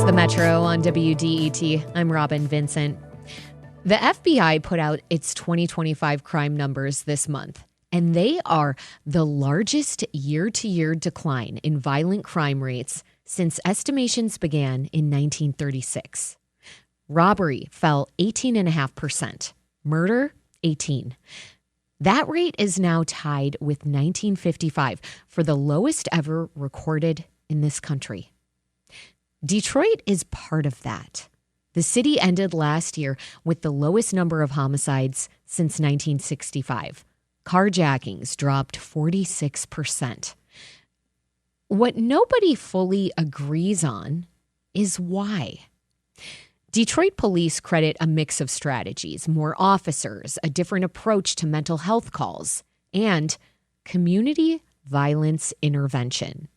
the Metro on WDET. I'm Robin Vincent. The FBI put out its 2025 crime numbers this month, and they are the largest year-to-year decline in violent crime rates since estimations began in 1936. Robbery fell 18.5%, murder 18%. That rate is now tied with 1955 for the lowest ever recorded in this country. Detroit is part of that. The city ended last year with the lowest number of homicides since 1965. Carjackings dropped 46%. What nobody fully agrees on is why. Detroit police credit a mix of strategies, more officers, a different approach to mental health calls, and community violence intervention.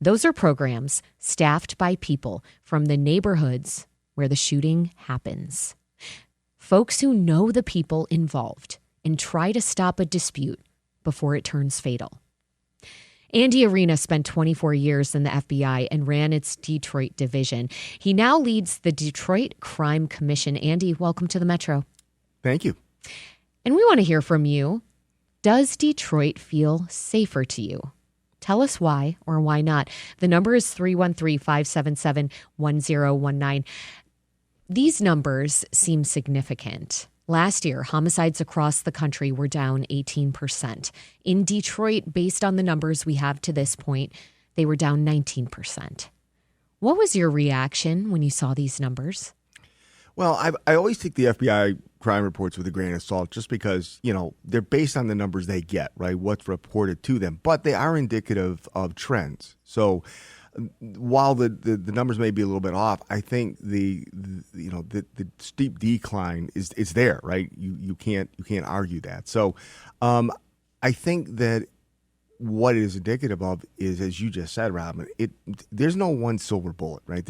Those are programs staffed by people from the neighborhoods where the shooting happens. Folks who know the people involved and try to stop a dispute before it turns fatal. Andy Arena spent 24 years in the FBI and ran its Detroit division. He now leads the Detroit Crime Commission. Andy, welcome to the Metro. Thank you. And we want to hear from you. Does Detroit feel safer to you? Tell us why or why not. The number is 313-577-1019. These numbers seem significant. Last year, homicides across the country were down 18%. In Detroit, based on the numbers we have to this point, they were down 19%. What was your reaction when you saw these numbers? Well, I always take the FBI crime reports with a grain of salt just because, they're based on the numbers they get, right? What's reported to them. But they are indicative of trends. So while the numbers may be a little bit off, I think the steep decline is there, right? You can't argue that. So I think that what it is indicative of is, as you just said, Robin, there's no one silver bullet, right?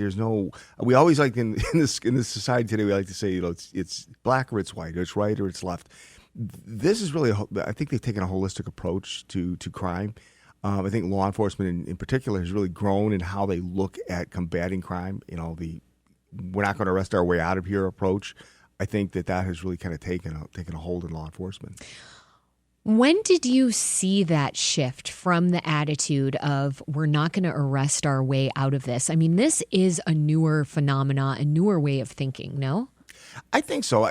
We always like in this society today, we like to say, it's black or it's white, or it's right or it's left. This is really, I think they've taken a holistic approach to crime. I think law enforcement in particular has really grown in how they look at combating crime. We're not going to arrest our way out of here approach. I think that has really kind of taken a hold in law enforcement. When did you see that shift from the attitude of we're not going to arrest our way out of this? I mean, this is a newer phenomena, a newer way of thinking, no? I think so.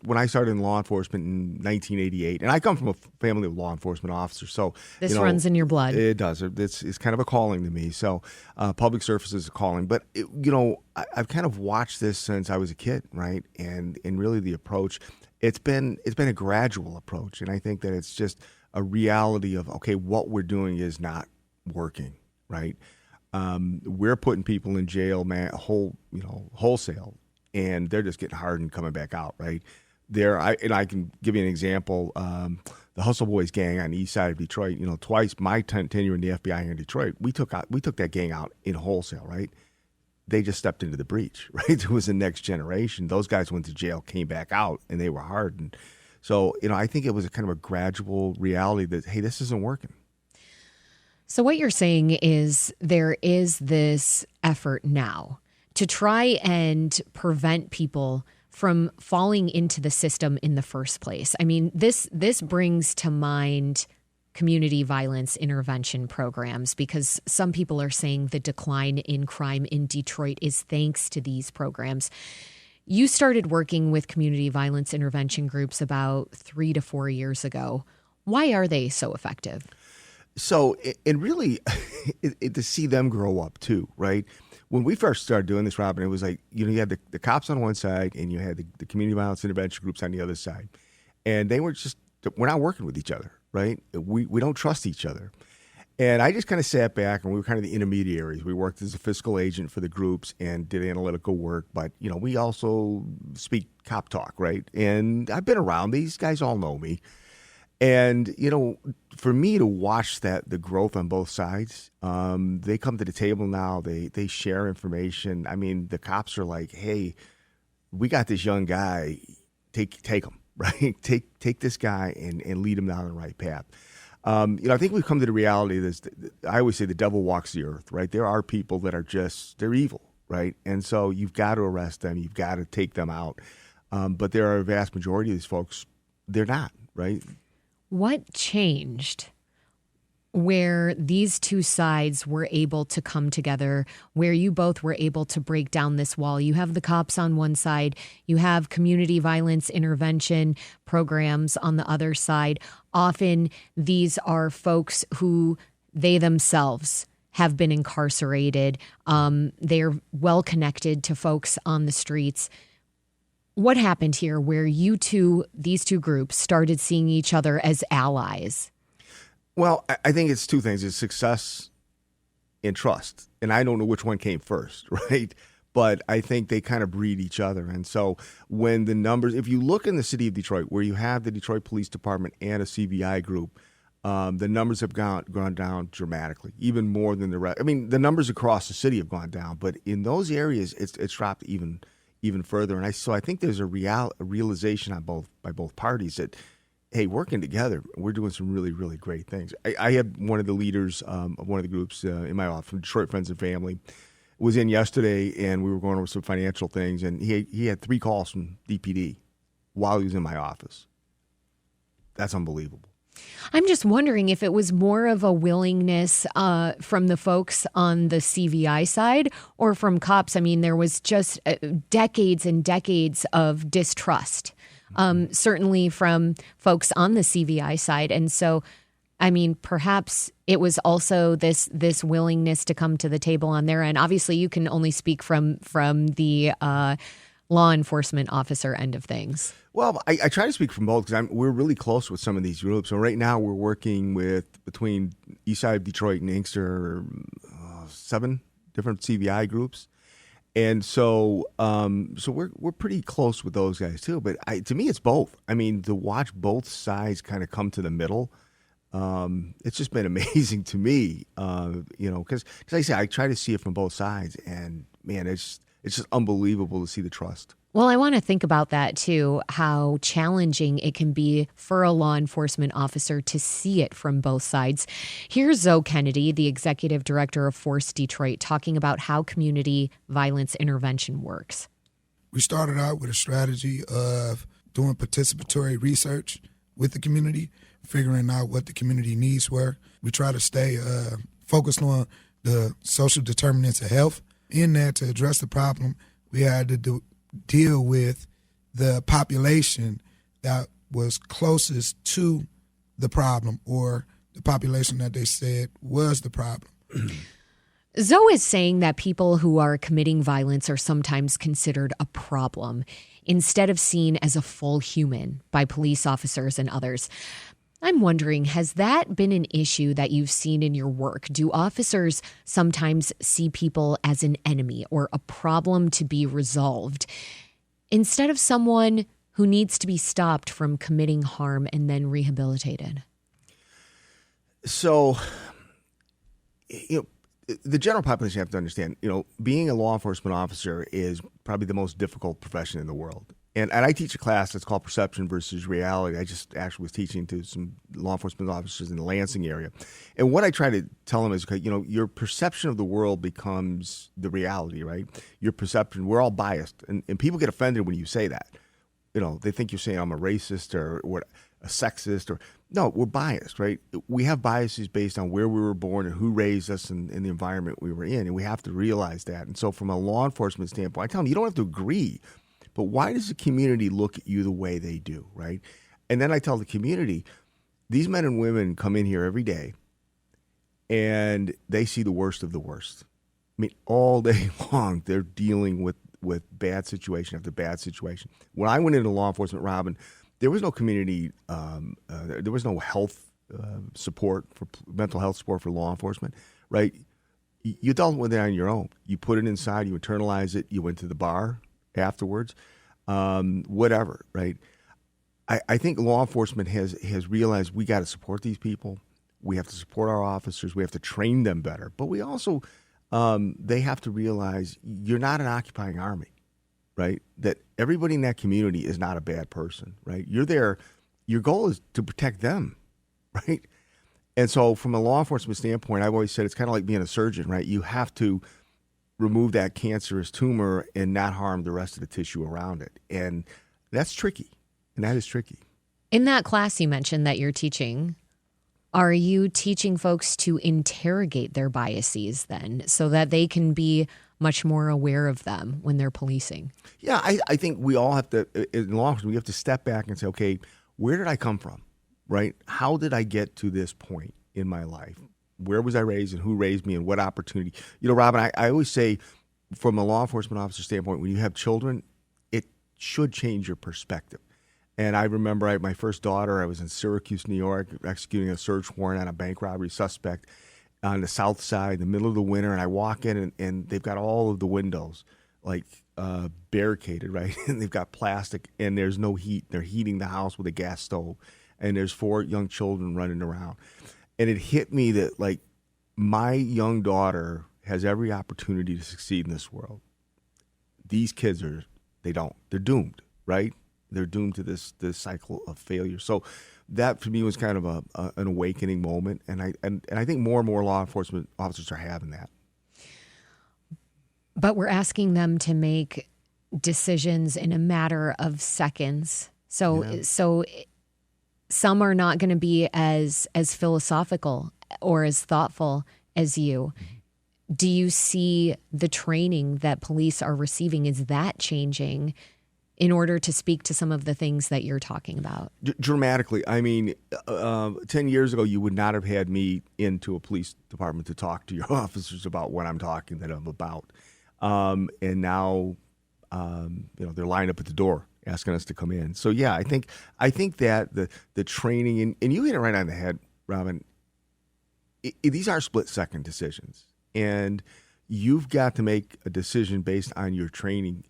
When I started in law enforcement in 1988, and I come from a family of law enforcement officers, so this runs in your blood. It does. It's kind of a calling to me. So public service is a calling. But I've kind of watched this since I was a kid, right? And really the approach, it's been a gradual approach, and I think that it's just a reality of what we're doing is not working, right? We're putting people in jail, wholesale. And they're just getting hardened coming back out, right? I can give you an example. The Hustle Boys gang on the east side of Detroit, twice my tenure in the FBI here in Detroit, we took that gang out in wholesale, right? They just stepped into the breach, right? It was the next generation. Those guys went to jail, came back out, and they were hardened. So, I think it was a kind of a gradual reality that, hey, this isn't working. So what you're saying is there is this effort now to try and prevent people from falling into the system in the first place. I mean, this brings to mind community violence intervention programs, because some people are saying the decline in crime in Detroit is thanks to these programs. You started working with community violence intervention groups about 3 to 4 years ago. Why are they so effective? So, and really, to see them grow up too, right? When we first started doing this, Robin, it was like, you had the cops on one side and you had the community violence intervention groups on the other side. And we're not working with each other, right? We don't trust each other. And I just kind of sat back, and we were kind of the intermediaries. We worked as a fiscal agent for the groups and did analytical work. But, we also speak cop talk, right? And I've been around. These guys all know me. And, for me to watch the growth on both sides, they come to the table now, they share information. I mean, the cops are like, hey, we got this young guy, take him, right? Take this guy and lead him down the right path. I think we've come to the reality that I always say the devil walks the earth, right? There are people that are they're evil. right? And so you've got to arrest them. You've got to take them out. But there are a vast majority of these folks, they're not, right? What changed where these two sides were able to come together, where you both were able to break down this wall? You have the cops on one side, you have community violence intervention programs on the other side. Often these are folks who they themselves have been incarcerated. They're well connected to folks on the streets. What happened here where these two groups started seeing each other as allies? Well, I think it's two things. It's success and trust. And I don't know which one came first, right? But I think they kind of breed each other. And so when the numbers, if you look in the city of Detroit, where you have the Detroit Police Department and a CVI group, the numbers have gone down dramatically, even more than the rest. I mean, the numbers across the city have gone down, but in those areas, it's dropped even further. And I think there's a realization by both parties that, hey, working together, we're doing some really, really great things. I had one of the leaders of one of the groups in my office, from Detroit Friends and Family, was in yesterday, and we were going over some financial things, and he had 3 calls from DPD while he was in my office. That's unbelievable. I'm just wondering if it was more of a willingness from the folks on the CVI side or from cops. I mean, there was just decades and decades of distrust, certainly from folks on the CVI side. And so, I mean, perhaps it was also this willingness to come to the table on their end. Obviously, you can only speak from the law enforcement officer end of things. Well, I try to speak from both because we're really close with some of these groups. So right now we're working between East Side of Detroit and Inkster, 7 different CVI groups, and so we're pretty close with those guys too. But to me, it's both. I mean, to watch both sides kind of come to the middle, it's just been amazing to me. Because like I say, I try to see it from both sides, and man, it's just unbelievable to see the trust. Well, I want to think about that too, how challenging it can be for a law enforcement officer to see it from both sides. Here's Zoe Kennedy, the executive director of Force Detroit, talking about how community violence intervention works. We started out with a strategy of doing participatory research with the community, figuring out what the community needs were. We try to stay focused on the social determinants of health. In that, to address the problem, we had to deal with the population that was closest to the problem, or the population that they said was the problem. Zoe is saying that people who are committing violence are sometimes considered a problem instead of seen as a full human by police officers and others. I'm wondering, has that been an issue that you've seen in your work? Do officers sometimes see people as an enemy or a problem to be resolved instead of someone who needs to be stopped from committing harm and then rehabilitated? So, the general population have to understand, being a law enforcement officer is probably the most difficult profession in the world. And I teach a class that's called Perception versus Reality. I just actually was teaching to some law enforcement officers in the Lansing area. And what I try to tell them is, your perception of the world becomes the reality, right? Your perception, we're all biased. And people get offended when you say that. They think you're saying I'm a racist or a sexist. No, we're biased, right? We have biases based on where we were born and who raised us and the environment we were in. And we have to realize that. And so from a law enforcement standpoint, I tell them, you don't have to agree. But why does the community look at you the way they do, right? And then I tell the community, these men and women come in here every day, and they see the worst of the worst. I mean, all day long, they're dealing with bad situation after bad situation. When I went into law enforcement, Robin, there was no community, there was no health support, for mental health support for law enforcement, right? You dealt with it on your own. You put it inside, you internalize it, you went to the bar afterwards, whatever, right? I think law enforcement has realized we got to support these people. We have to support our officers. We have to train them better. But we also, they have to realize you're not an occupying army, right? That everybody in that community is not a bad person, right? You're there. Your goal is to protect them, right? And so from a law enforcement standpoint, I've always said it's kind of like being a surgeon, right? You have to remove that cancerous tumor and not harm the rest of the tissue around it. And that's tricky. And that is tricky. In that class you mentioned that you're teaching, are you teaching folks to interrogate their biases then so that they can be much more aware of them when they're policing? Yeah, I think we all have to, in law enforcement, we have to step back and say, okay, where did I come from, right? How did I get to this point in my life? Where was I raised and who raised me and what opportunity? You know, Robin, I always say from a law enforcement officer standpoint, when you have children, it should change your perspective. And I remember my first daughter, I was in Syracuse, New York, executing a search warrant on a bank robbery suspect on the south side in the middle of the winter. And I walk in and they've got all of the windows like barricaded, right? And they've got plastic and there's no heat. They're heating the house with a gas stove. And there's 4 young children running around. And it hit me that, like, my young daughter has every opportunity to succeed in this world. These kids they're doomed, right? They're doomed to this cycle of failure. So that, for me, was kind of an awakening moment. And I think more and more law enforcement officers are having that. But we're asking them to make decisions in a matter of seconds. So some are not going to be as philosophical or as thoughtful as you. Do you see the training that police are receiving? Is that changing in order to speak to some of the things that you're talking about? Dramatically. I mean, 10 years ago, you would not have had me into a police department to talk to your officers about what I'm talking to them about. And now, they're lined up at the door asking us to come in. So yeah, I think that the training and you hit it right on the head, Robin. These are split-second decisions, and you've got to make a decision based on your training.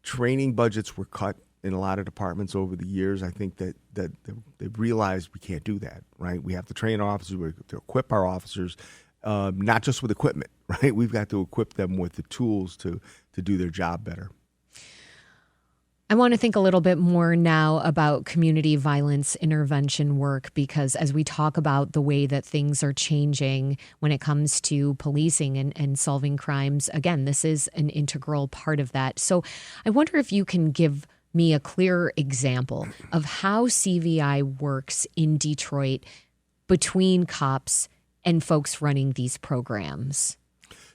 Training budgets were cut in a lot of departments over the years. I think that they've realized we can't do that, right? We have to train our officers, we have to equip our officers, not just with equipment, right? We've got to equip them with the tools to do their job better. I want to think a little bit more now about community violence intervention work, because as we talk about the way that things are changing when it comes to policing and solving crimes, again, this is an integral part of that. So I wonder if you can give me a clear example of how CVI works in Detroit between cops and folks running these programs.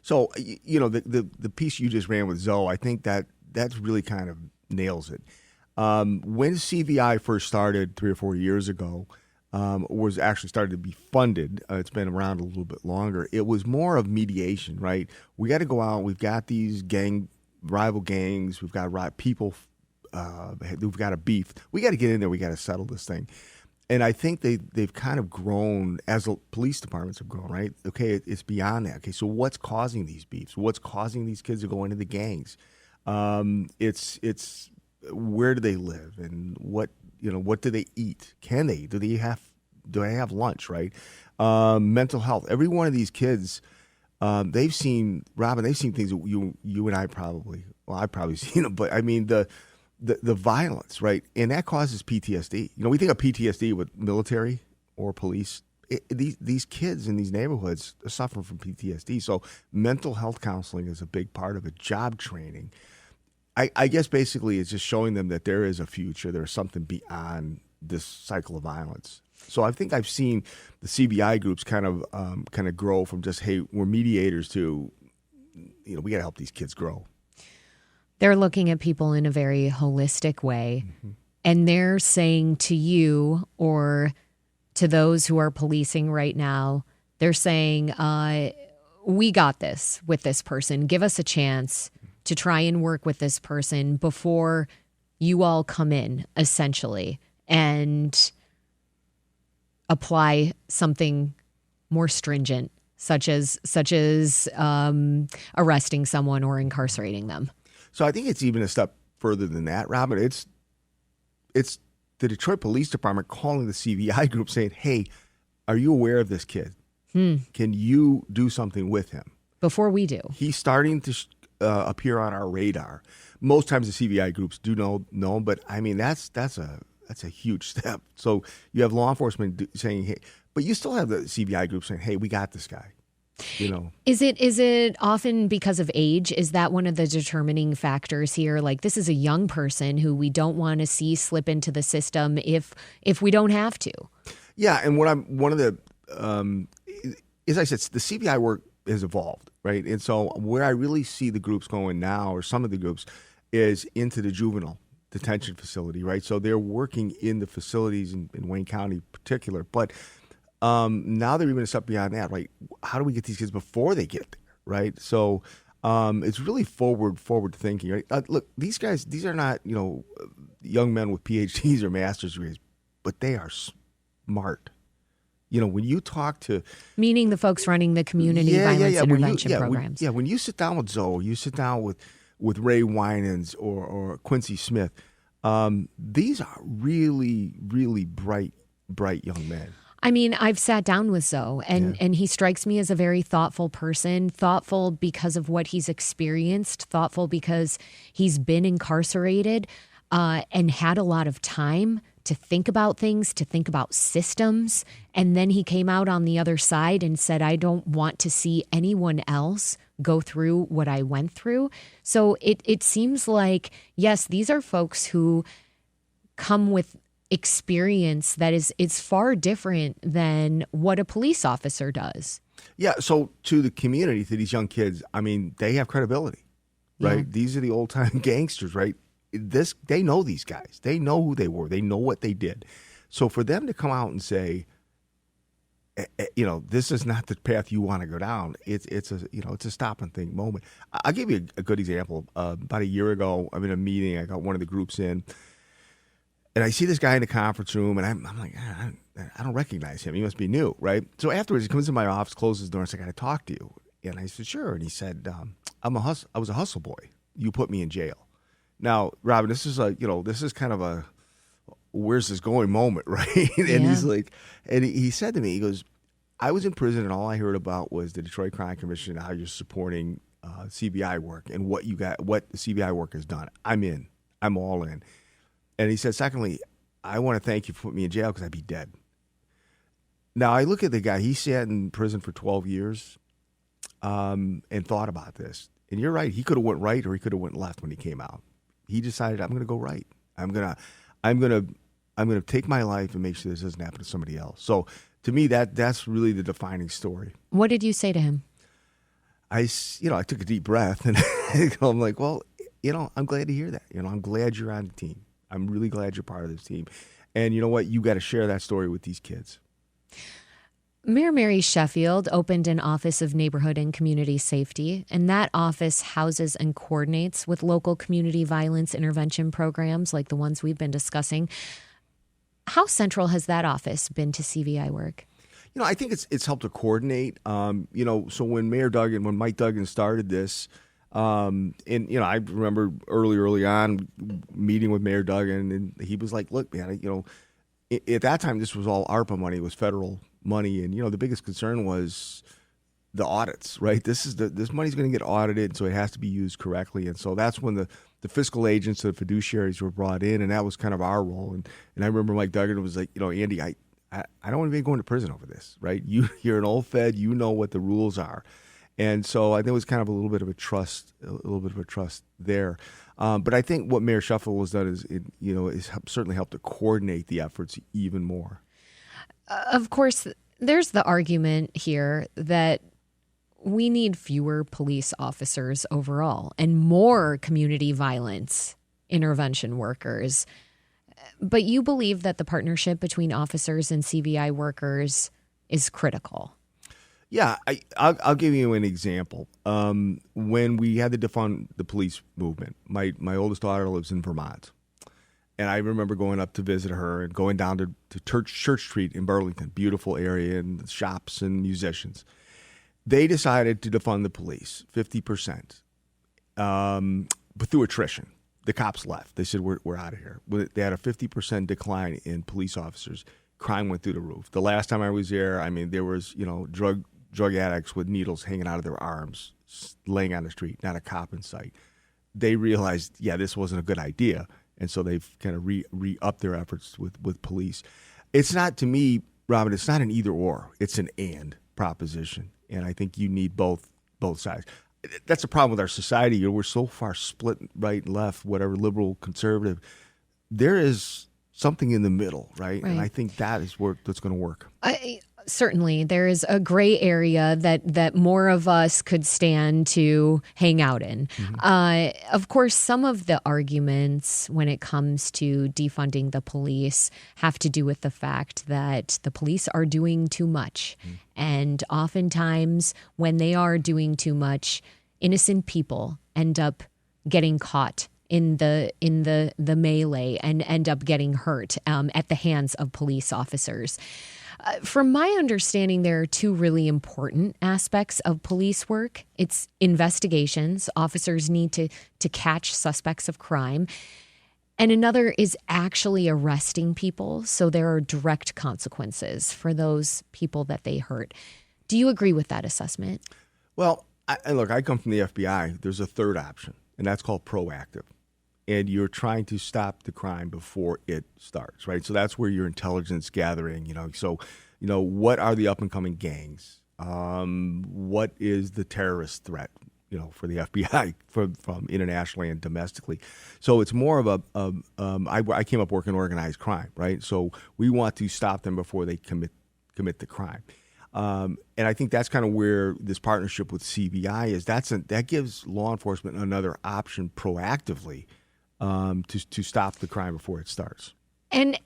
So, the piece you just ran with Zoe, I think that's really kind of nails it. When CVI first started 3 or 4 years ago, was actually started to be funded. It's been around a little bit longer. It was more of mediation, right? We got to go out. We've got these rival gangs. We've got people who've got a beef. We got to get in there. We got to settle this thing. And I think they've kind of grown as the police departments have grown, right? Okay, it's beyond that. Okay, so what's causing these beefs? What's causing these kids to go into the gangs? It's where do they live and what do they eat? Do they have lunch, right? Mental health. Every one of these kids, they've seen things that you and I I've probably seen them, but I mean the violence, right? And that causes PTSD. We think of PTSD with military or police. These kids in these neighborhoods are suffering from PTSD. So mental health counseling is a big part of it. Job training. I guess basically it's just showing them that there is a future. There's something beyond this cycle of violence. So I think I've seen the CBI groups kind of grow from just, hey, we're mediators to, we got to help these kids grow. They're looking at people in a very holistic way, and they're saying to you or to those who are policing right now, they're saying, we got this with this person. Give us a chance to try and work with this person before you all come in, essentially, and apply something more stringent, such as arresting someone or incarcerating them. So I think it's even a step further than that, Robin. It's the Detroit Police Department calling the CVI group saying, hey, are you aware of this kid? Can you do something with him? Before we do. He's starting to appear on our radar. Most times the CVI groups do know, but I mean, that's a huge step. So you have law enforcement saying, hey, but you still have the CVI group saying, hey, we got this guy. You know, Is it often because of age? Is that one of the determining factors here? Like, this is a young person who we don't want to see slip into the system if we don't have to. yeah. And one of the as I said, the CBI work has evolved, right? And so where I really see the groups going now, or some of the groups, is into the juvenile detention facility, right? So they're working in the facilities in Wayne County in particular, but now they're even a step beyond that, right? How do we get these kids before they get there, right? So it's really forward thinking, right? Look, these guys, these are not, young men with PhDs or master's degrees, but they are smart. When you talk to... Meaning the folks running the community violence intervention programs. When you sit down with Zoe, you sit down with Ray Winans or Quincy Smith, these are really, really bright young men. I mean, I've sat down with Zoe, and he strikes me as a very thoughtful person, thoughtful because of what he's experienced, thoughtful because he's been incarcerated and had a lot of time to think about things, to think about systems. And then he came out on the other side and said, I don't want to see anyone else go through what I went through. So it seems like, yes, these are folks who come with experience that is far different than what a police officer does. Yeah, so to the community, to these young kids, I mean, they have credibility, right? Yeah. These are the old-time gangsters, right? They know these guys. They know who they were. They know what they did. So for them to come out and say, this is not the path you want to go down, it's a stop and think moment. I'll give you a good example. About a year ago, I'm in a meeting. I got one of the groups in, and I see this guy in the conference room, and I'm like, I don't recognize him. He must be new, right? So afterwards, he comes in my office, closes the door, and says, I got to talk to you. And I said, sure. And he said, I was a hustle boy. You put me in jail. Now, Robin, this is kind of a where's this going moment, right? And he's like, and he said to me, he goes, I was in prison, and all I heard about was the Detroit Crime Commission and how you're supporting CBI work and what the CBI work has done. I'm in. I'm all in. And he said, secondly, I want to thank you for putting me in jail because I'd be dead. Now, I look at the guy. He sat in prison for 12 years and thought about this. And you're right. He could have went right or he could have went left when he came out. He decided, I'm going to go right. I'm going to take my life and make sure this doesn't happen to somebody else. So to me, that's really the defining story. What did you say to him? I took a deep breath and I'm like, well, I'm glad to hear that. I'm glad you're on the team. I'm really glad you're part of this team. And you know what? You got to share that story with these kids. Mayor Mary Sheffield opened an Office of Neighborhood and Community Safety, and that office houses and coordinates with local community violence intervention programs like the ones we've been discussing. How central has that office been to CVI work? I think it's helped to coordinate. So when when Mike Duggan started this, I remember early on meeting with Mayor Duggan, and he was like, look, man, at that time, this was all ARPA money. It was federal money. And, the biggest concern was the audits, right? This money's going to get audited, so it has to be used correctly. And so that's when the fiscal agents, the fiduciaries were brought in, and that was kind of our role. And I remember Mike Duggan was like, Andy, I don't want to be going to prison over this, right? You're an old Fed. You know what the rules are. And so I think it was kind of a little bit of a trust there. But I think what Mayor Sheffield has done is certainly helped to coordinate the efforts even more. Of course, there's the argument here that we need fewer police officers overall and more community violence intervention workers. But you believe that the partnership between officers and CVI workers is critical. Yeah, I'll give you an example. When we had to defund the police movement, my oldest daughter lives in Vermont. And I remember going up to visit her and going down to Church Street in Burlington, beautiful area, and shops and musicians. They decided to defund the police, 50%, but through attrition. The cops left. They said, we're out of here. They had a 50% decline in police officers. Crime went through the roof. The last time I was there, there was, drug addicts with needles hanging out of their arms, laying on the street, not a cop in sight. They realized, this wasn't a good idea. And so they've kind of re-upped their efforts with police. It's not, to me, Robin, it's not an either or. It's an and proposition. And I think you need both sides. That's the problem with our society. We're so far split, right and left, whatever, liberal, conservative. There is something in the middle, right? And I think that is where that's going to work. Certainly, there is a gray area that more of us could stand to hang out in. Of course, some of the arguments when it comes to defunding the police have to do with the fact that the police are doing too much. And oftentimes, when they are doing too much, innocent people end up getting caught in the melee and end up getting hurt at the hands of police officers. From my understanding, there are two really important aspects of police work. It's investigations. Officers need to catch suspects of crime. And another is actually arresting people. So there are direct consequences for those people that they hurt. Do you agree with that assessment? Well, I come from the FBI. There's a third option, and that's called proactive. And you're trying to stop the crime before it starts, right? So that's where your intelligence gathering, what are the up-and-coming gangs? What is the terrorist threat, for the FBI from internationally and domestically? So it's more of I came up working organized crime, right? So we want to stop them before they commit the crime. And I think that's kind of where this partnership with CBI is. That gives law enforcement another option proactively to stop the crime before it starts. And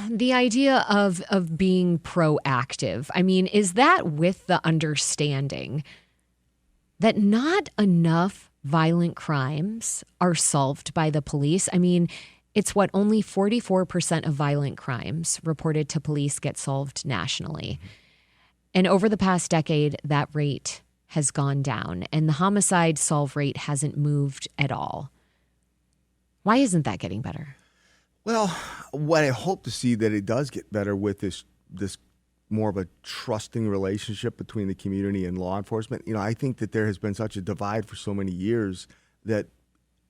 the idea of being proactive, I mean, is that with the understanding that not enough violent crimes are solved by the police? I mean, it's only 44% of violent crimes reported to police get solved nationally. And over the past decade, that rate has gone down, and the homicide solve rate hasn't moved at all. Why isn't that getting better? Well, what I hope to see that it does get better with this more of a trusting relationship between the community and law enforcement. I think that there has been such a divide for so many years that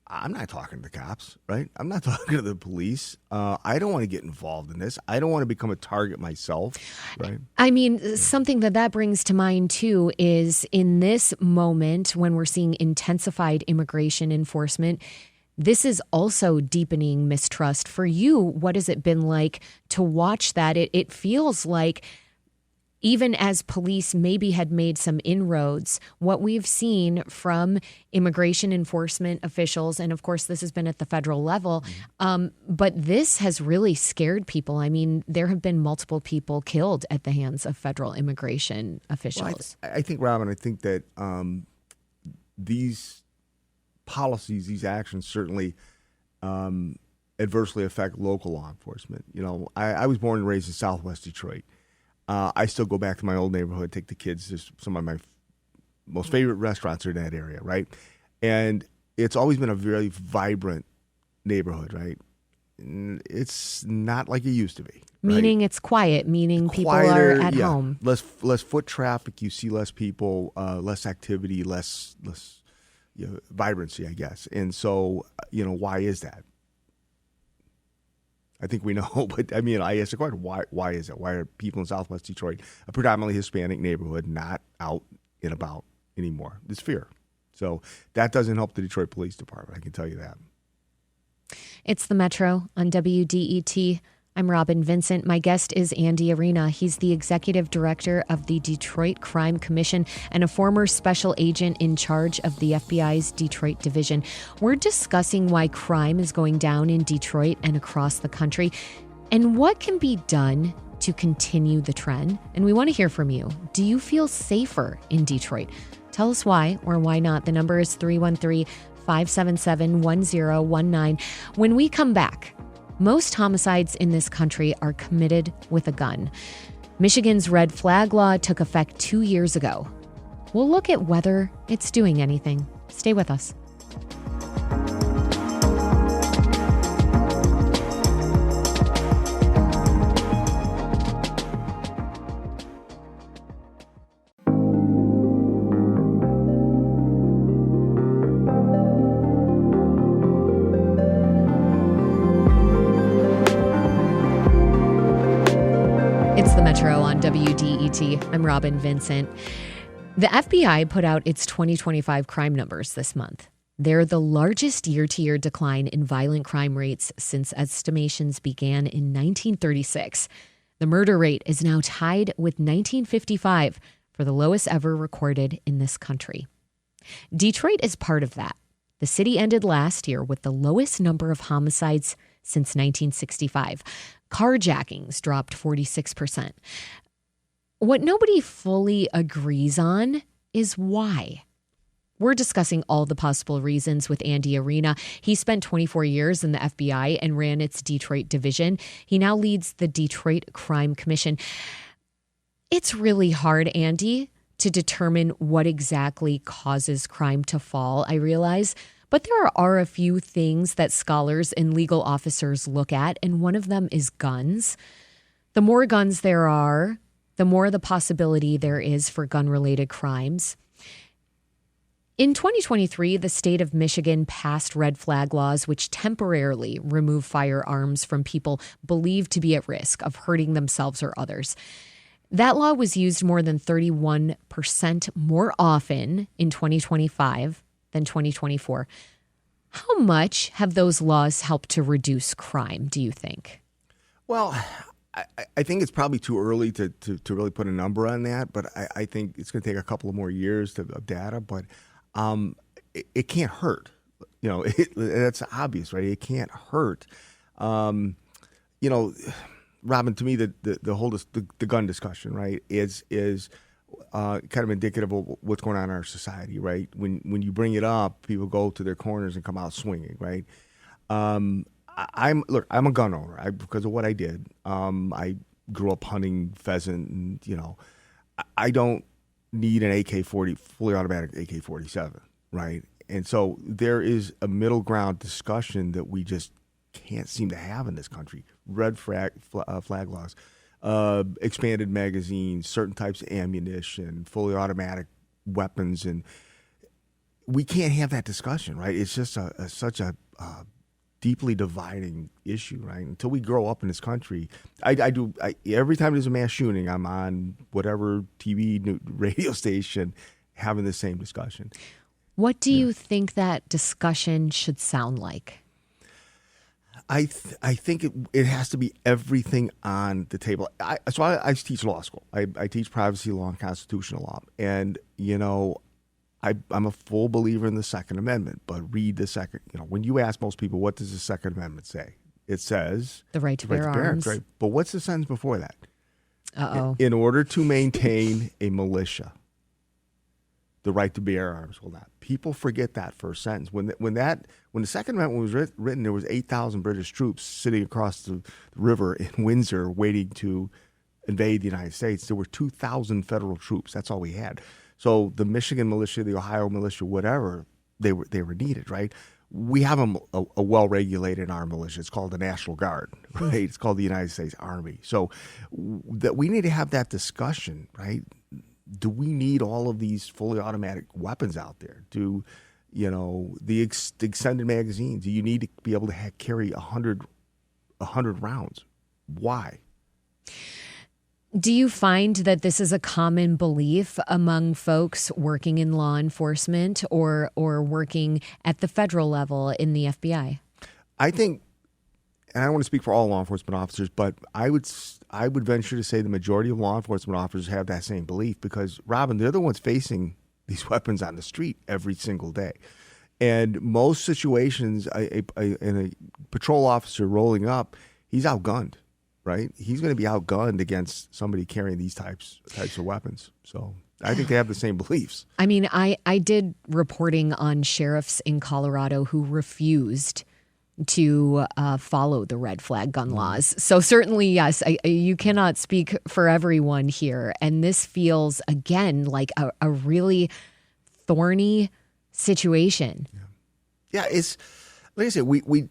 I'm not talking to the cops, right? I'm not talking to the police. I don't want to get involved in this. I don't want to become a target myself, right? I mean, something that brings to mind, too, is in this moment when we're seeing intensified immigration enforcement, this is also deepening mistrust. For you, what has it been like to watch that? It feels like even as police maybe had made some inroads, what we've seen from immigration enforcement officials, and of course this has been at the federal level, but this has really scared people. I mean, there have been multiple people killed at the hands of federal immigration officials. Well, I think, Robin, that these policies, these actions certainly adversely affect local law enforcement. I was born and raised in Southwest Detroit. I still go back to my old neighborhood, take the kids to some of my most favorite restaurants are in that area, right? And it's always been a very vibrant neighborhood, right? It's not like it used to be. Meaning right? It's quiet, meaning people Quieter, are at home. Less foot traffic, you see less people, less activity, less vibrancy, I guess. And so, why is that? I think we know, but I mean, I asked the question, why is it? Why are people in Southwest Detroit, a predominantly Hispanic neighborhood, not out and about anymore? It's fear. So that doesn't help the Detroit Police Department, I can tell you that. It's the Metro on WDET. I'm Robin Vincent. My guest is Andy Arena. He's the executive director of the Detroit Crime Commission and a former special agent in charge of the FBI's Detroit division. We're discussing why crime is going down in Detroit and across the country and what can be done to continue the trend. And we want to hear from you. Do you feel safer in Detroit? Tell us why or why not. The number is 313-577-1019. When we come back, most homicides in this country are committed with a gun. Michigan's red flag law took effect 2 years ago. We'll look at whether it's doing anything. Stay with us. It's the Metro on WDET. I'm Robin Vincent. The FBI put out its 2025 crime numbers this month. They're the largest year-to-year decline in violent crime rates since estimations began in 1936. The murder rate is now tied with 1955 for the lowest ever recorded in this country. Detroit is part of that. The city ended last year with the lowest number of homicides since 1965. Carjackings dropped 46%. What nobody fully agrees on is why. We're discussing all the possible reasons with Andy Arena. He spent 24 years in the FBI and ran its Detroit division. He now leads the Detroit Crime Commission. It's really hard, Andy, to determine what exactly causes crime to fall, I realize. But there are a few things that scholars and legal officers look at, and one of them is guns. The more guns there are, the more the possibility there is for gun-related crimes. In 2023, the state of Michigan passed red flag laws which temporarily remove firearms from people believed to be at risk of hurting themselves or others. That law was used more than 31% more often in 2025 than 2024. How much have those laws helped to reduce crime, do you think? Well, I think it's probably too early to really put a number on that, but I think it's going to take a couple of more years of data. But it can't hurt. You know, that's obvious, right? It can't hurt. You know, Robin, to me, the whole the gun discussion, right, is kind of indicative of what's going on in our society, right? When you bring it up, people go to their corners and come out swinging, right? I'm a gun owner because of what I did. I grew up hunting pheasant, and you know, I don't need an AK-40 fully automatic AK-47, right? And so there is a middle ground discussion that we just can't seem to have in this country. Red flag laws, expanded magazines, certain types of ammunition, fully automatic weapons, and we can't have that discussion, right? It's just such a deeply dividing issue, right? Until we grow up in this country, every time there's a mass shooting, I'm on whatever TV, radio station having the same discussion. What do you think that discussion should sound like? I think it has to be everything on the table. So I teach law school. I teach privacy law and constitutional law. And, you know, I'm a full believer in the Second Amendment, but read the second. You know, when you ask most people, what does the Second Amendment say? It says the right to bear arms. Right? But what's the sentence before that? Uh-oh. In order to maintain a militia, the right to bear arms will not. People forget that first sentence. When the Second Amendment was written, there was 8,000 British troops sitting across the river in Windsor waiting to invade the United States. There were 2,000 federal troops. That's all we had. So the Michigan militia, the Ohio militia, whatever, they were needed, right? We have a well-regulated armed militia. It's called the National Guard, right? It's called the United States Army. So that we need to have that discussion, right? Do we need all of these fully automatic weapons out there? Do, you know, the extended magazines? Do you need to be able to carry 100 rounds? Why? Do you find that this is a common belief among folks working in law enforcement or working at the federal level in the FBI? I think, and I don't want to speak for all law enforcement officers, but I would venture to say the majority of law enforcement officers have that same belief because, Robin, they're the ones facing these weapons on the street every single day. And most situations, a patrol officer rolling up, he's outgunned. Right, he's going to be outgunned against somebody carrying these types of weapons. So I think they have the same beliefs. I mean, I did reporting on sheriffs in Colorado who refused to follow the red flag gun laws. So certainly, yes, you cannot speak for everyone here. And this feels, again, like a really thorny situation. Yeah, it's like I said, we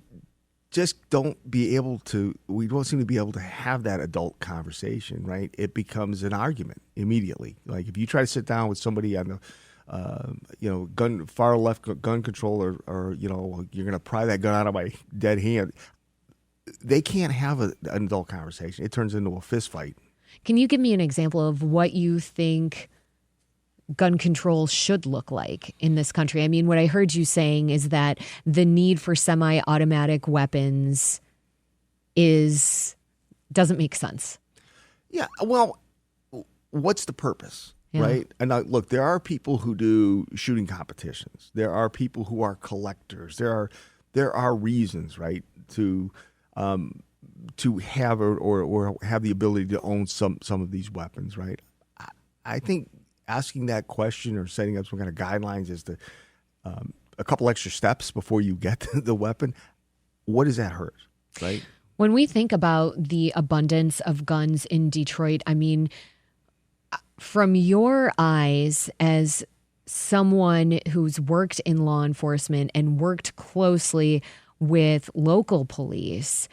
just don't seem to be able to have that adult conversation, right? It becomes an argument immediately. Like if you try to sit down with somebody on the, far left gun control or you know, you're going to pry that gun out of my dead hand, they can't have an adult conversation. It turns into a fist fight. Can you give me an example of what you think gun control should look like in this country. I mean, what I heard you saying is that the need for semi-automatic weapons doesn't make sense. Yeah, well, what's the purpose, right? And look, there are people who do shooting competitions. There are people who are collectors. There are reasons, right, to have or have the ability to own some of these weapons, right? I think asking that question or setting up some kind of guidelines as to a couple extra steps before you get to the weapon, what does that hurt, right? When we think about the abundance of guns in Detroit, I mean, from your eyes as someone who's worked in law enforcement and worked closely with local police,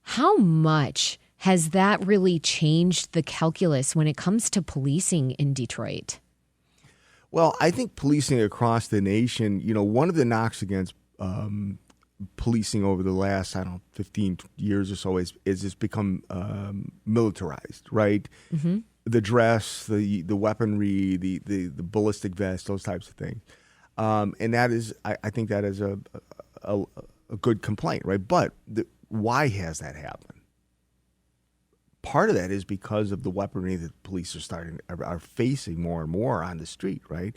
how much has that really changed the calculus when it comes to policing in Detroit? Well, I think policing across the nation, one of the knocks against policing over the last, 15 years or so is it's become militarized, right? Mm-hmm. The dress, the weaponry, the ballistic vest, those types of things. And that is, I think that is a good complaint, right? But why has that happened? Part of that is because of the weaponry that police are facing more and more on the street, right?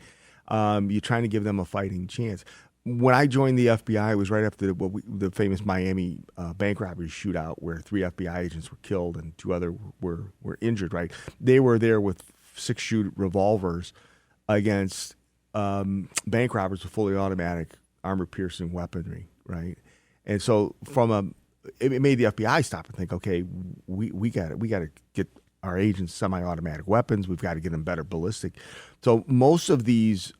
You're trying to give them a fighting chance. When I joined the FBI, it was right after the famous Miami bank robbery shootout where 3 FBI agents were killed and 2 other were injured, right? They were there with 6-shoot revolvers against bank robbers with fully automatic armor-piercing weaponry, right? And so it made the FBI stop and think, okay, we got to get our agents semi-automatic weapons. We've got to get them better ballistic. So most of these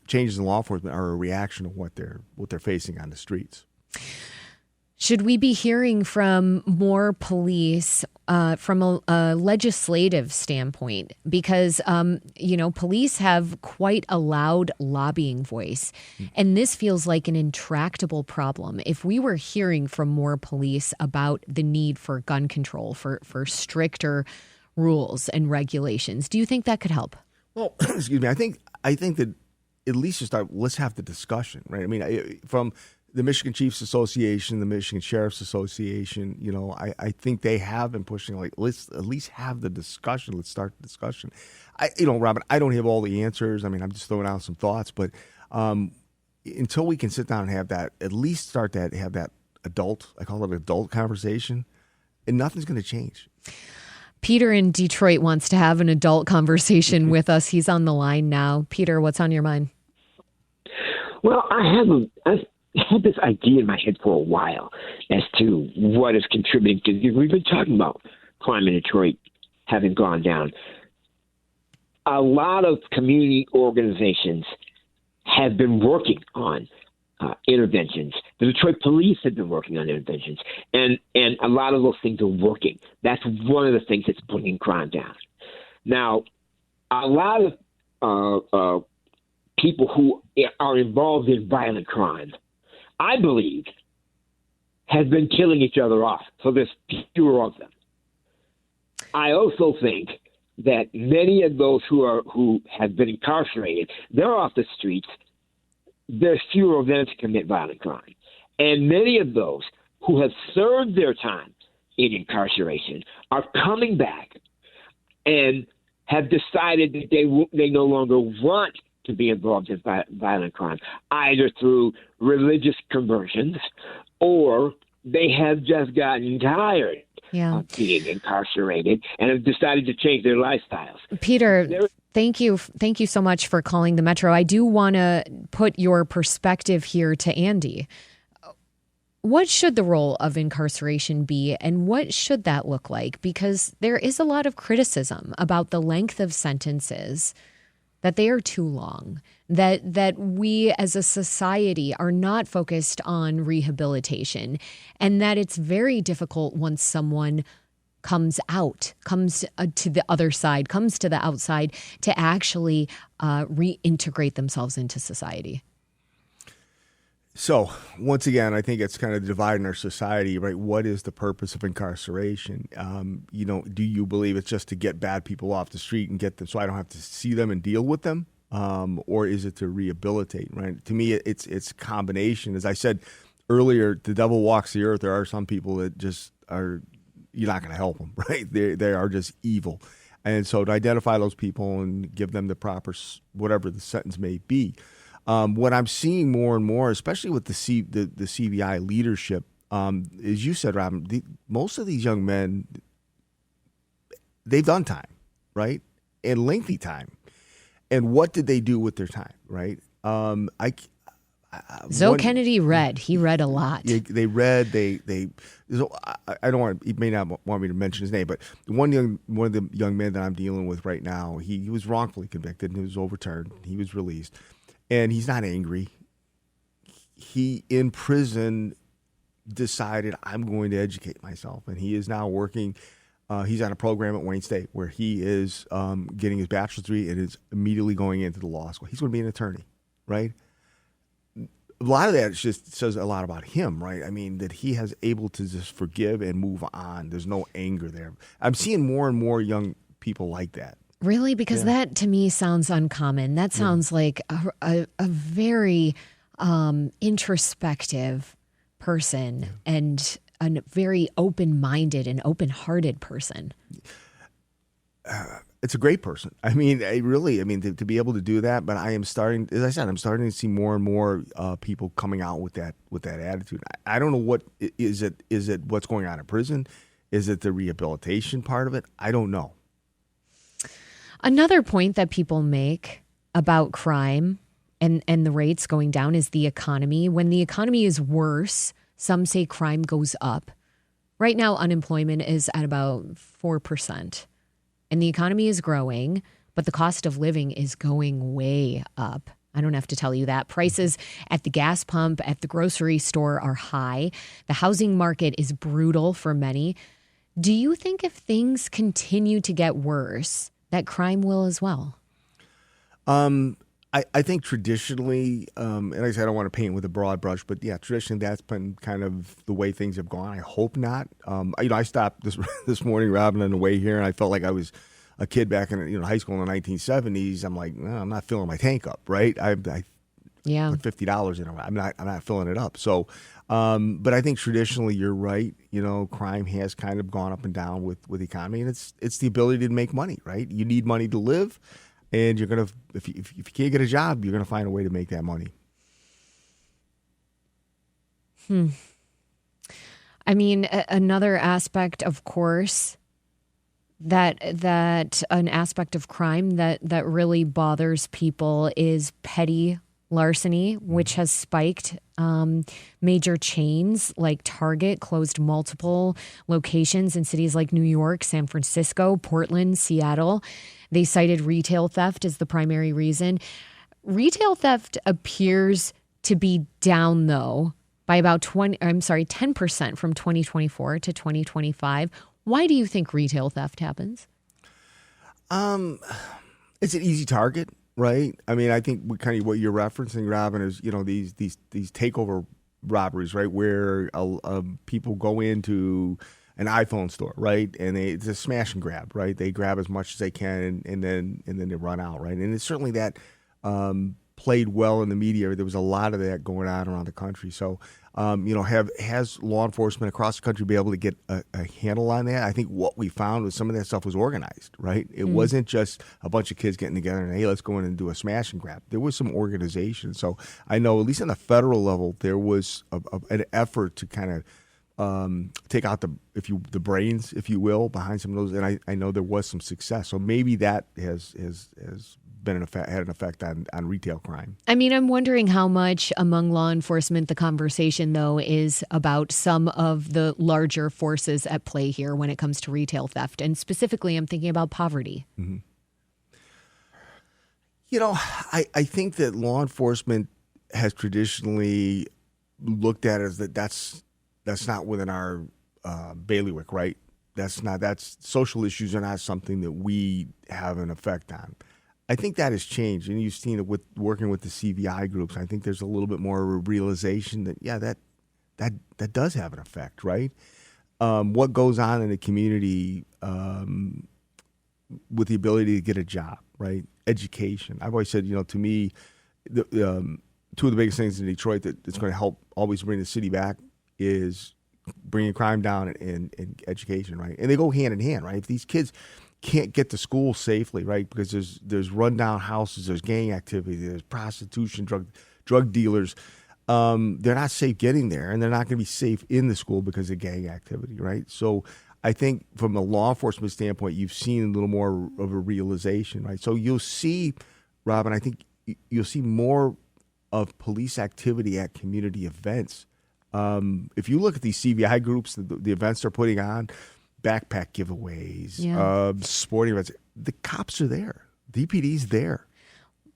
changes in law enforcement are a reaction to what they're facing on the streets. Should we be hearing from more police from a legislative standpoint? Because, police have quite a loud lobbying voice, and this feels like an intractable problem. If we were hearing from more police about the need for gun control, for stricter rules and regulations, do you think that could help? Well, excuse me. I think that at least let's have the discussion, right? I mean, from the Michigan Chiefs Association, the Michigan Sheriff's Association, I think they have been pushing, let's at least have the discussion. Let's start the discussion. Robin, I don't have all the answers. I mean, I'm just throwing out some thoughts, but until we can sit down and have that, at least have that adult, I call it adult conversation, and nothing's going to change. Peter in Detroit wants to have an adult conversation with us. He's on the line now. Peter, what's on your mind? Well, I've had this idea in my head for a while as to what is contributing to. We've been talking about crime in Detroit having gone down. A lot of community organizations have been working on interventions. The Detroit police have been working on interventions, and a lot of those things are working. That's one of the things that's bringing crime down. Now, a lot of people who are involved in violent crime, I believe, have been killing each other off, so there's fewer of them. I also think that many of those who have been incarcerated, they're off the streets. There's fewer of them to commit violent crime. And many of those who have served their time in incarceration are coming back and have decided that they no longer want to be involved in violent crime, either through religious conversions or they have just gotten tired of being incarcerated and have decided to change their lifestyles. Peter, thank you so much for calling the Metro. I do want to put your perspective here to Andy. What should the role of incarceration be, and what should that look like? Because there is a lot of criticism about the length of sentences, that they are too long, that we as a society are not focused on rehabilitation, and that it's very difficult once someone comes to the other side, comes to the outside, to actually reintegrate themselves into society. So once again, I think it's kind of dividing our society, right? What is the purpose of incarceration? Do you believe it's just to get bad people off the street and get them so I don't have to see them and deal with them? Or is it to rehabilitate, right? To me, it's a combination. As I said earlier, the devil walks the earth. There are some people that just are, you're not going to help them, right? They are just evil. And so to identify those people and give them the proper, whatever the sentence may be. What I'm seeing more and more, especially with the CBI leadership, as you said, Robin, most of these young men, they've done time, right? And lengthy time. And what did they do with their time, right? Kennedy read. He read a lot. They read. I don't want. He may not want me to mention his name, but one of the young men that I'm dealing with right now, he was wrongfully convicted and he was overturned. He was released, and he's not angry. He in prison decided I'm going to educate myself, and he is now working. He's on a program at Wayne State where he is getting his bachelor's degree and is immediately going into the law school. He's going to be an attorney, right? A lot of that just says a lot about him, right? I mean, that he has able to just forgive and move on. There's no anger there. I'm seeing more and more young people like that. Really? Because that to me sounds uncommon. That sounds like a very introspective person and a very open-minded and open-hearted person. It's a great person. I mean, to be able to do that. But I am starting, as I said, I'm starting to see more and more people coming out with that attitude. I don't know what is it. Is it what's going on in prison? Is it the rehabilitation part of it? I don't know. Another point that people make about crime and the rates going down is the economy. When the economy is worse, some say crime goes up. Right now, unemployment is at about 4%. And the economy is growing, but the cost of living is going way up. I don't have to tell you that. Prices at the gas pump, at the grocery store are high. The housing market is brutal for many. Do you think if things continue to get worse, that crime will as well? I think traditionally, and like I said, I don't want to paint with a broad brush, but yeah, traditionally that's been kind of the way things have gone. I hope not. I stopped this morning, Robin, on the way here, and I felt like I was a kid back in high school in the 1970s. I'm like, no, I'm not filling my tank up, right? I put $50 in it. I'm not filling it up. So, but I think traditionally you're right. Crime has kind of gone up and down with the economy, and it's the ability to make money, right? You need money to live. And you're gonna, if you can't get a job, you're gonna find a way to make that money. I mean, another aspect, of course, that an aspect of crime that really bothers people is petty larceny, which has spiked. Major chains like Target closed multiple locations in cities like New York, San Francisco, Portland, Seattle. They cited retail theft as the primary reason. Retail theft appears to be down, though, by about 10% from 2024 to 2025. Why do you think retail theft happens? It's an easy target. Right. I mean, I think kind of what you're referencing, Robin, is these takeover robberies, right, where people go into an iPhone store, right, and it's a smash and grab, right. They grab as much as they can, and then they run out, right. And it's certainly that played well in the media. There was a lot of that going on around the country. So, has law enforcement across the country be able to get a handle on that? I think what we found was some of that stuff was organized, right? It wasn't just a bunch of kids getting together and, hey, let's go in and do a smash and grab. There was some organization. So I know, at least on the federal level, there was an effort to kind of take out the brains, if you will, behind some of those. And I know there was some success. So maybe that has had an effect on retail crime. I mean, I'm wondering how much among law enforcement the conversation, though, is about some of the larger forces at play here when it comes to retail theft. And specifically, I'm thinking about poverty. Mm-hmm. I think that law enforcement has traditionally looked at it as that's not within our bailiwick, right? That's social issues are not something that we have an effect on. I think that has changed, and you've seen it with working with the CVI groups. I think there's a little bit more of a realization that that does have an effect, right? What goes on in the community with the ability to get a job, right? Education. I've always said, to me, two of the biggest things in Detroit that's going to help always bring the city back is bringing crime down and education, right? And they go hand in hand, right? If these kids can't get to school safely, right? Because there's rundown houses, there's gang activity, there's prostitution, drug dealers. They're not safe getting there, and they're not going to be safe in the school because of gang activity, right? So I think from a law enforcement standpoint, you've seen a little more of a realization, right? So you'll see, Robin, I think you'll see more of police activity at community events. If you look at these CVI groups, the events they're putting on, backpack giveaways, sporting events, the cops are there. DPD's there.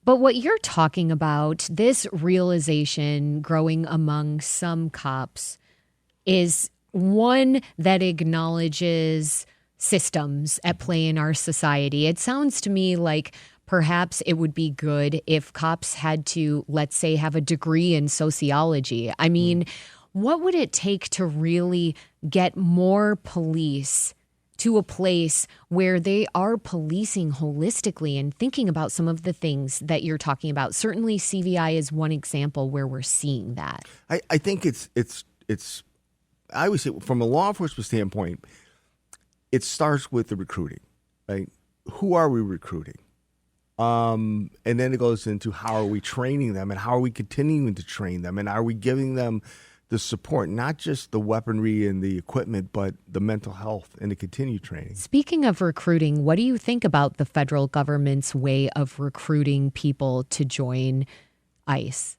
But what you're talking about, this realization growing among some cops, is one that acknowledges systems at play in our society. It sounds to me like perhaps it would be good if cops had to, let's say, have a degree in sociology. I mean, what would it take to really get more police to a place where they are policing holistically and thinking about some of the things that you're talking about? Certainly CVI is one example where we're seeing that. I think it's I always say from a law enforcement standpoint, it starts with the recruiting, right? Who are we recruiting? And then it goes into how are we training them and how are we continuing to train them and are we giving them the support, not just the weaponry and the equipment, but the mental health and the continued training. Speaking of recruiting, what do you think about the federal government's way of recruiting people to join ICE?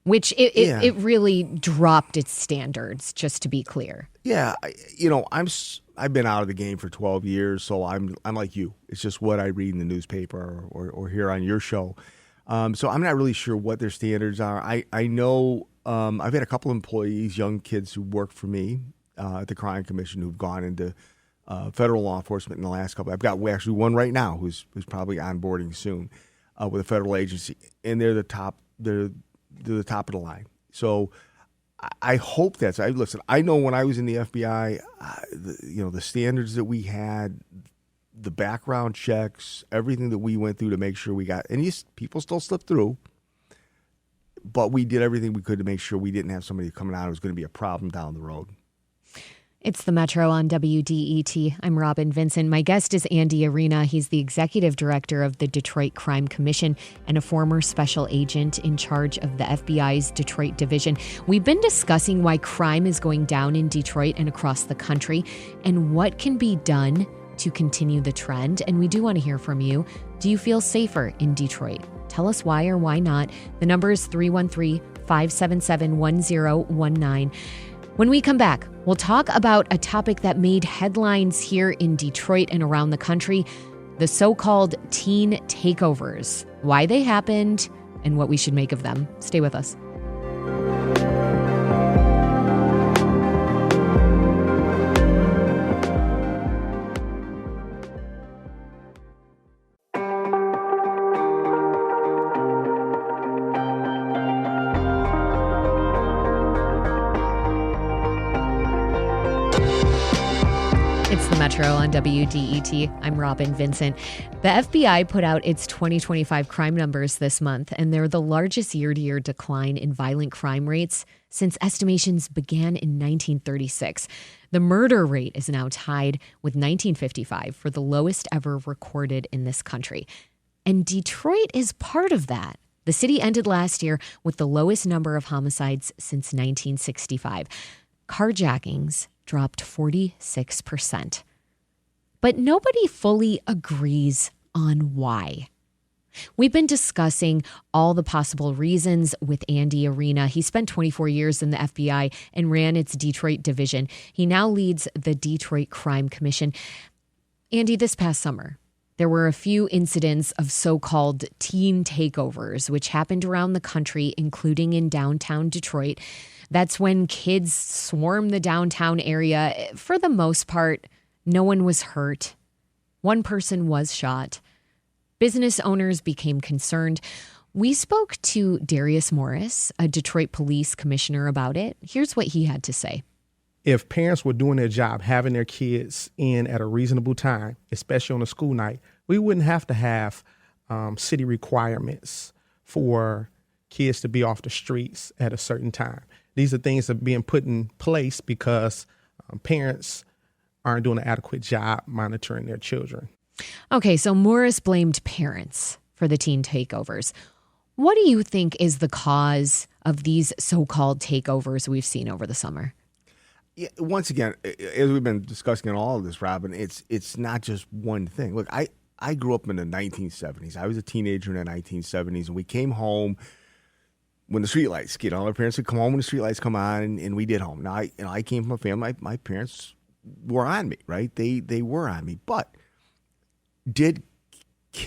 Which it really dropped its standards, just to be clear. Yeah, I've been out of the game for 12 years, so I'm like you. It's just what I read in the newspaper or hear on your show. So I'm not really sure what their standards are. I know I've had a couple employees, young kids who work for me at the Crime Commission who've gone into federal law enforcement in the last couple. I've got actually one right now who's probably onboarding soon with a federal agency, and they're the top. They're the top of the line. So I hope that's. Listen, I know when I was in the FBI, the standards that we had, the background checks, everything that we went through to make sure we got, and people still slip through, but we did everything we could to make sure we didn't have somebody coming out who was going to be a problem down the road. It's the Metro on WDET. I'm Robin Vincent. My guest is Andy Arena. He's the executive director of the Detroit Crime Commission and a former special agent in charge of the FBI's Detroit division. We've been discussing why crime is going down in Detroit and across the country and what can be done to continue the trend. And we do want to hear from you. Do you feel safer in Detroit? Tell us why or why not. The number is 313-577-1019. When we come back, we'll talk about a topic that made headlines here in Detroit and around the country, the so-called teen takeovers, why they happened, and what we should make of them. Stay with us. It's the Metro on WDET. I'm Robin Vincent. The FBI put out its 2025 crime numbers this month, and they're the largest year-to-year decline in violent crime rates since estimations began in 1936. The murder rate is now tied with 1955 for the lowest ever recorded in this country. And Detroit is part of that. The city ended last year with the lowest number of homicides since 1965. Carjackings dropped 46%. But nobody fully agrees on why. We've been discussing all the possible reasons with Andy Arena. He spent 24 years in the FBI and ran its Detroit division. He now leads the Detroit Crime Commission. Andy, this past summer, there were a few incidents of so-called teen takeovers, which happened around the country, including in downtown Detroit. That's when kids swarm the downtown area. For the most part, no one was hurt. One person was shot. Business owners became concerned. We spoke to Darius Morris, a Detroit police commissioner, about it. Here's what he had to say. If parents were doing their job, having their kids in at a reasonable time, especially on a school night, we wouldn't have to have city requirements for kids to be off the streets at a certain time. These are things that are being put in place because parents aren't doing an adequate job monitoring their children. Okay, so Morris blamed parents for the teen takeovers. What do you think is the cause of these so-called takeovers we've seen over the summer? Yeah, once again, as we've been discussing in all of this, Robin, it's not just one thing. Look, I grew up in the 1970s. I was a teenager in the 1970s, and we came home when the streetlights, our parents would come home when the streetlights come on, and we did home. Now, I came from a family, my parents were on me, right? They were on me, but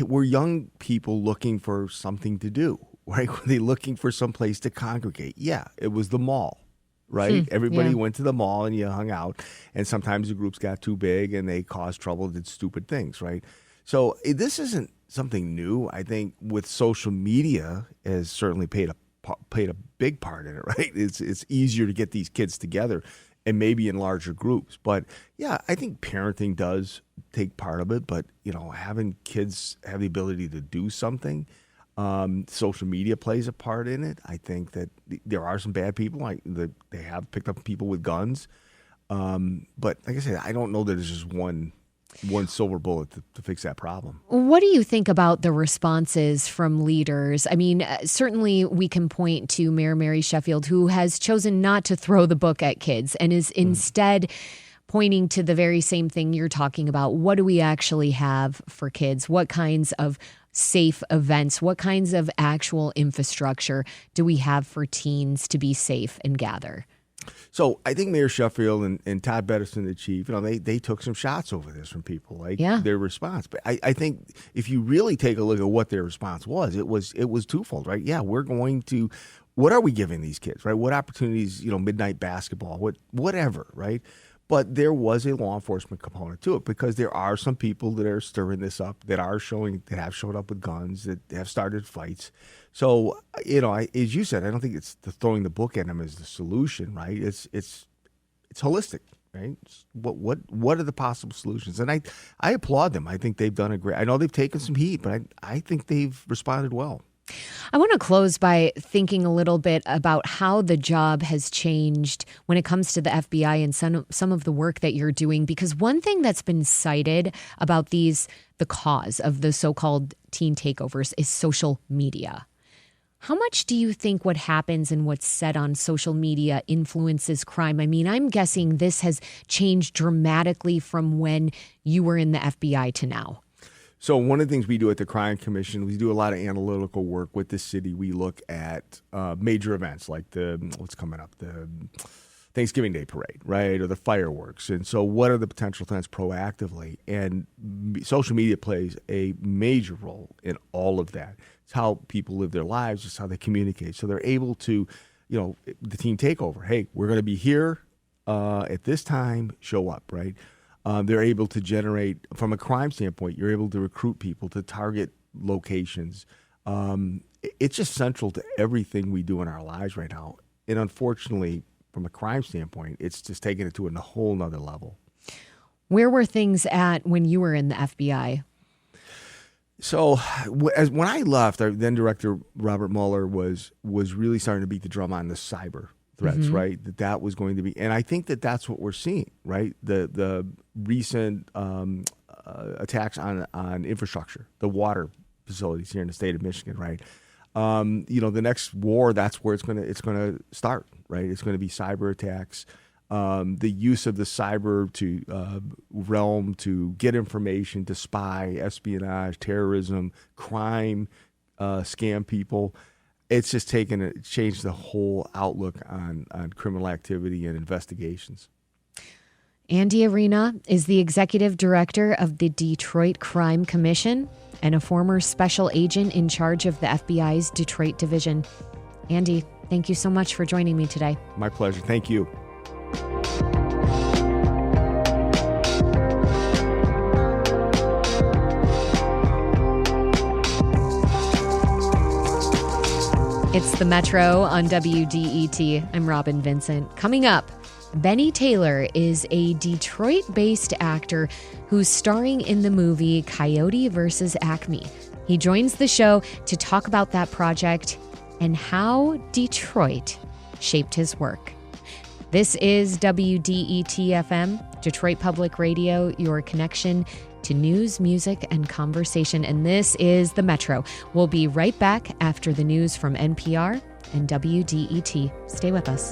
were young people looking for something to do, right? Were they looking for some place to congregate? Yeah, it was the mall, right? Everybody went to the mall and you hung out, and sometimes the groups got too big and they caused trouble, did stupid things, right? So this isn't something new. I think with social media has certainly played a big part in it, right? It's easier to get these kids together and maybe in larger groups. But yeah, I think parenting does take part of it, but having kids have the ability to do something, social media plays a part in it. I think that there are some bad people. They have picked up people with guns. But like I said, I don't know that there's just one silver bullet to fix that problem. What do you think about the responses from leaders? I mean, certainly we can point to Mayor Mary Sheffield, who has chosen not to throw the book at kids and is instead pointing to the very same thing you're talking about. What do we actually have for kids? What kinds of safe events? What kinds of actual infrastructure do we have for teens to be safe and gather? So I think Mayor Sheffield and Todd Bettison, the chief, they took some shots over this from people, their response. But I think if you really take a look at what their response was, it was twofold, right? Yeah, we're going to, what are we giving these kids, right? What opportunities, midnight basketball, whatever, right? But there was a law enforcement component to it because there are some people that are stirring this up, that have showed up with guns, that have started fights. So, as you said, I don't think it's throwing the book at them as the solution, right? It's holistic, right? What are the possible solutions? And I applaud them. I think they've done I know they've taken some heat, but I think they've responded well. I want to close by thinking a little bit about how the job has changed when it comes to the FBI and some of the work that you're doing, because one thing that's been cited about the cause of the so-called teen takeovers is social media. How much do you think what happens and what's said on social media influences crime? I mean, I'm guessing this has changed dramatically from when you were in the FBI to now. So one of the things we do at the Crime Commission, we do a lot of analytical work with the city. We look at major events like what's coming up, the Thanksgiving Day parade, right, or the fireworks. And so what are the potential threats proactively? And social media plays a major role in all of that. It's how people live their lives. It's how they communicate. So they're able to, the teen takeover. Hey, we're going to be here at this time. Show up, right? They're able to generate, from a crime standpoint, you're able to recruit people to target locations. It's just central to everything we do in our lives right now. And unfortunately, from a crime standpoint, it's just taking it to a whole nother level. Where were things at when you were in the FBI? So when I left, our then director Robert Mueller was really starting to beat the drum on the cyber threats, right? That was going to be, and I think that's what we're seeing, right? The recent attacks on infrastructure, the water facilities here in the state of Michigan, right? The next war, that's where it's gonna start, right? It's going to be cyber attacks, the use of the cyber realm to get information, to spy, espionage, terrorism, crime, scam people. It's just changed the whole outlook on criminal activity and investigations. Andy Arena is the executive director of the Detroit Crime Commission and a former special agent in charge of the FBI's Detroit division. Andy, thank you so much for joining me today. My pleasure. Thank you. It's the Metro on WDET. I'm Robin Vincent. Coming up, Benny Taylor is a Detroit-based actor who's starring in the movie Coyote vs. Acme. He joins the show to talk about that project and how Detroit shaped his work. This is WDET-FM, Detroit Public Radio, your connection to news, music, and conversation. And this is the Metro. We'll be right back after the news from NPR and WDET. Stay with us.